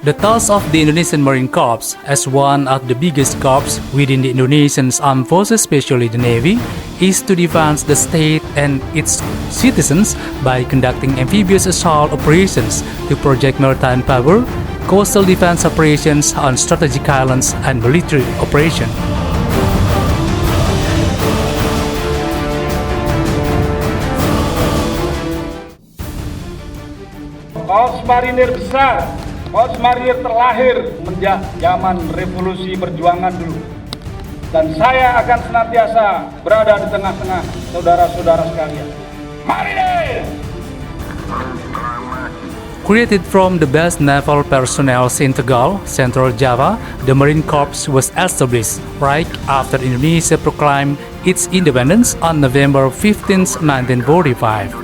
The task of the Indonesian Marine Corps, as one of the biggest corps within the Indonesian Armed Forces, especially the Navy, is to defend the state and its citizens by conducting amphibious assault operations to project maritime power, coastal defense operations on strategic islands, and military operations. Korps Marinir besar, Korps Marinir terlahir menjak zaman revolusi perjuangan dulu. Dan saya akan senantiasa berada di tengah-tengah saudara-saudara sekalian. Marinir! Created from the best naval personnel in Tegal, Central Java, the Marine Corps was established right after Indonesia proclaimed its independence on November 15, 1945.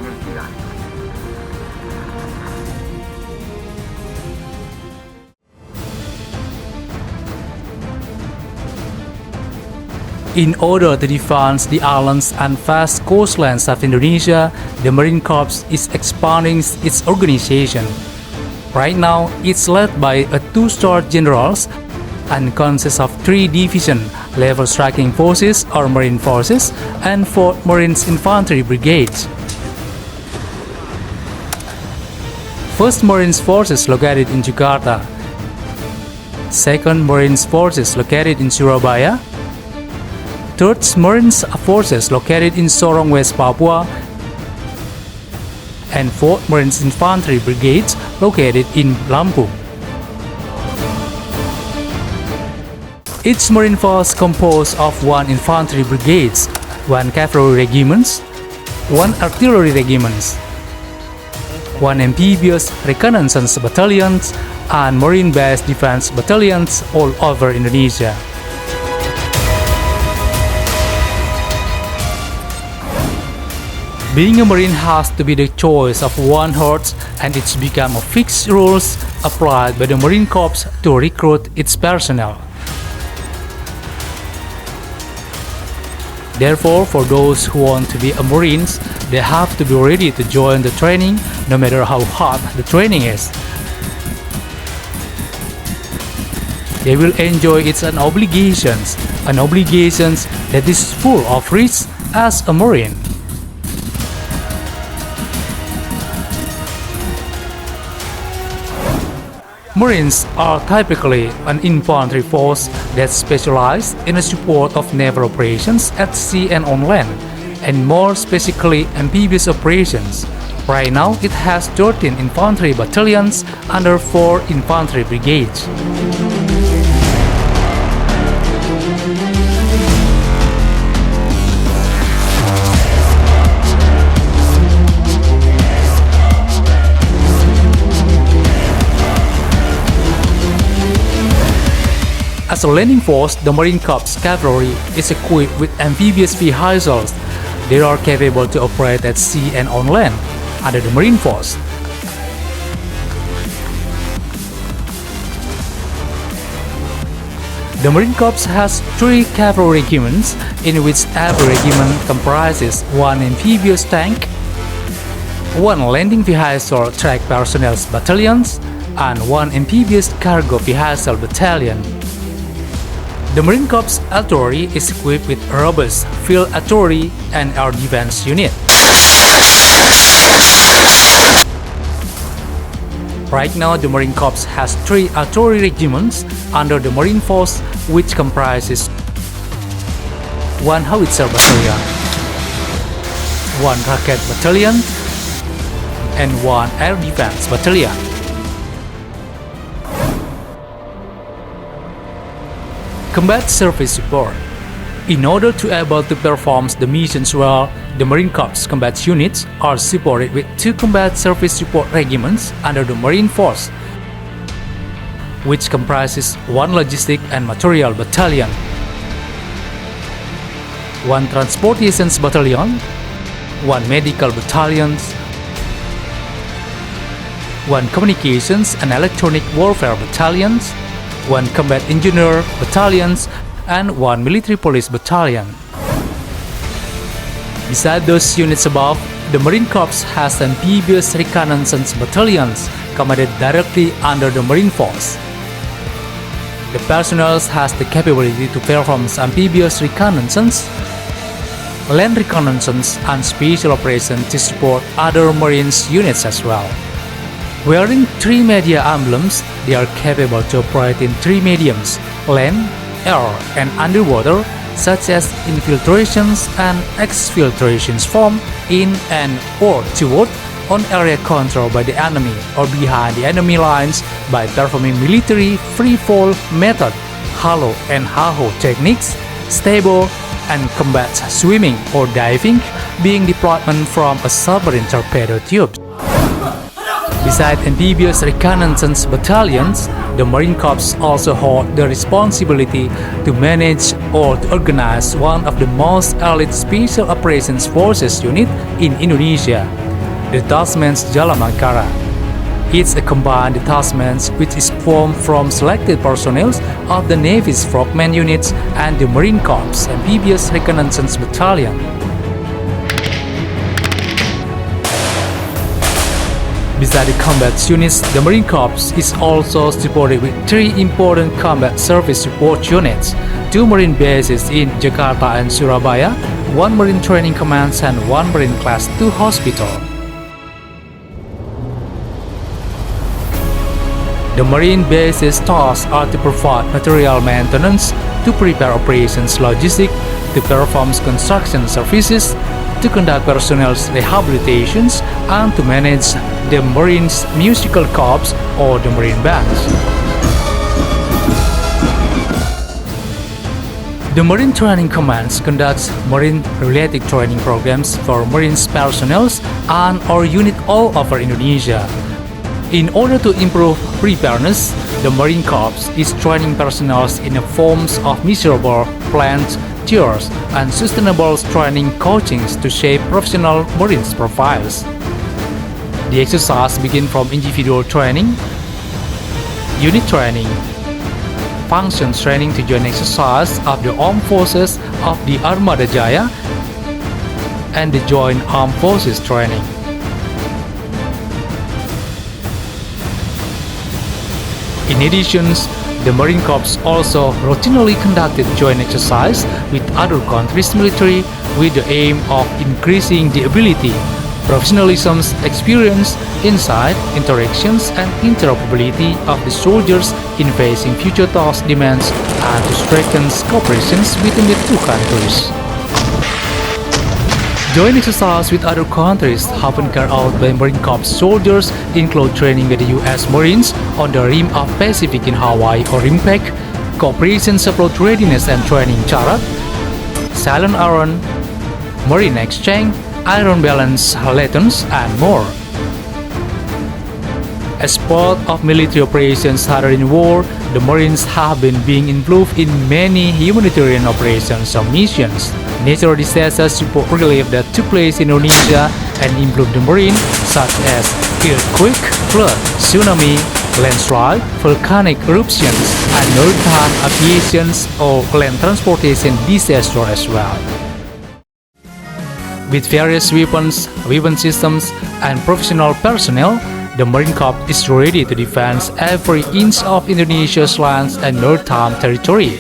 In order to defend the islands and vast coastlands of Indonesia, the Marine Corps is expanding its organization. Right now, it's led by a 2-star generals and consists of 3 division level striking forces or Marine Forces and 4 Marines Infantry Brigades. 1st Marines Forces located in Jakarta, 2nd Marines Forces located in Surabaya, 3rd Marines Forces located in Sorong, West Papua, and 4th Marines Infantry Brigades located in Lampung. Each Marine Force composed of 1 Infantry Brigades, 1 Cavalry Regiments, 1 Artillery Regiments, 1 Amphibious Reconnaissance Battalions, and Marine-based defense battalions all over Indonesia. Being a Marine has to be the choice of one heart, and it's become a fixed rules applied by the Marine Corps to recruit its personnel. Therefore, for those who want to be a Marines, they have to be ready to join the training no matter how hard the training is. They will enjoy its obligations that is full of risks as a Marine. Marines are typically an infantry force that specializes in the support of naval operations at sea and on land, and more specifically amphibious operations. Right now, it has 13 infantry battalions under 4 infantry brigades. As a landing force, the Marine Corps Cavalry is equipped with amphibious vehicles. They are capable to operate at sea and on land under the Marine Force. The Marine Corps has 3 cavalry regiments, in which every regiment comprises 1 amphibious tank, 1 landing vehicle track personnel battalions, and 1 amphibious cargo vehicle battalion. The Marine Corps Artillery is equipped with robust field artillery and air defense unit. Right now, the Marine Corps has 3 artillery regiments under the Marine Force, which comprises 1 howitzer battalion, 1 rocket battalion, and 1 air defense battalion. Combat Service Support. In order to able to perform the missions well, the Marine Corps combat units are supported with 2 Combat Service Support regiments under the Marine Force, which comprises 1 Logistic and Material Battalion, 1 Transportation Battalion, 1 Medical Battalion, 1 Communications and Electronic Warfare Battalions, 1 Combat Engineer Battalions, and 1 Military Police Battalion. Beside those units above, the Marine Corps has amphibious reconnaissance battalions commanded directly under the Marine Force. The personnel has the capability to perform amphibious reconnaissance, land reconnaissance, and special operations to support other Marine units as well. Wearing three media emblems, they are capable to operate in three mediums: land, air, and underwater, such as infiltrations and exfiltrations from, in, and or toward on area controlled by the enemy or behind the enemy lines by performing military free-fall method, halo and haho techniques, stable and combat swimming or diving being deployment from a submarine torpedo tube. Besides amphibious reconnaissance battalions, the Marine Corps also hold the responsibility to manage or to organize one of the most elite Special Operations Forces unit in Indonesia, the Detachment Jalamangkara. It's a combined detachment which is formed from selected personnel of the Navy's frogman units and the Marine Corps Amphibious Reconnaissance Battalion. Besides the combat units, the Marine Corps is also supported with three important combat service support units, two Marine bases in Jakarta and Surabaya, one Marine Training Command, and one Marine Class II hospital. The Marine base's tasks are to provide material maintenance, to prepare operations logistics, to perform construction services, to conduct personnel rehabilitations, and to manage the Marine's musical corps or the Marine bands. The Marine Training Command conducts Marine-related training programs for Marine personnel and or unit all over Indonesia. In order to improve preparedness, the Marine Corps is training personnel in the forms of measurable plans, tours, and sustainable training coachings to shape professional Marine profiles. The exercise begins from individual training, unit training, function training to joint exercise of the armed forces of the Armada Jaya, and the joint armed forces training. In addition, the Marine Corps also routinely conducted joint exercise with other countries' military with the aim of increasing the ability, professionalism, experience, insight, interactions, and interoperability of the soldiers in facing future task demands and to strengthen cooperation between the two countries. Joint exercise with other countries often carried out by Marine Corps soldiers include training with the U.S. Marines on the rim of Pacific in Hawaii or RIMPAC, cooperation support readiness and training charter, silent iron, marine exchange, iron balance lessons, and more. As part of military operations other in war, the Marines have been being involved in many humanitarian operations or missions, natural disaster support relief that took place in Indonesia and include the Marine, such as earthquake, flood, tsunami, landslide, volcanic eruptions, and maritime aviation or land transportation disaster as well. With various weapons, weapon systems, and professional personnel, the Marine Corps is ready to defend every inch of Indonesia's lands and maritime territory.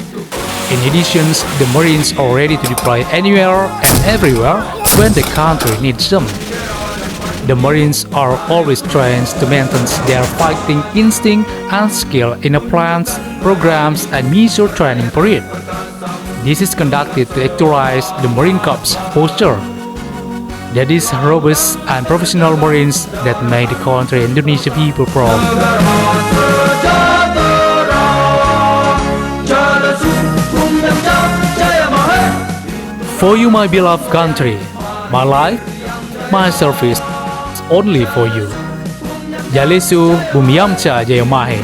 In addition, the Marines are ready to deploy anywhere and everywhere when the country needs them. The Marines are always trained to maintain their fighting instinct and skill in a plans, programs, and mission training period. This is conducted to actualize the Marine Corps posture. That is robust and professional Marines that make the country and Indonesian people proud. For you, my beloved country, my life, my service, only for you. Jalesu Bumiyamcha Jayamahe.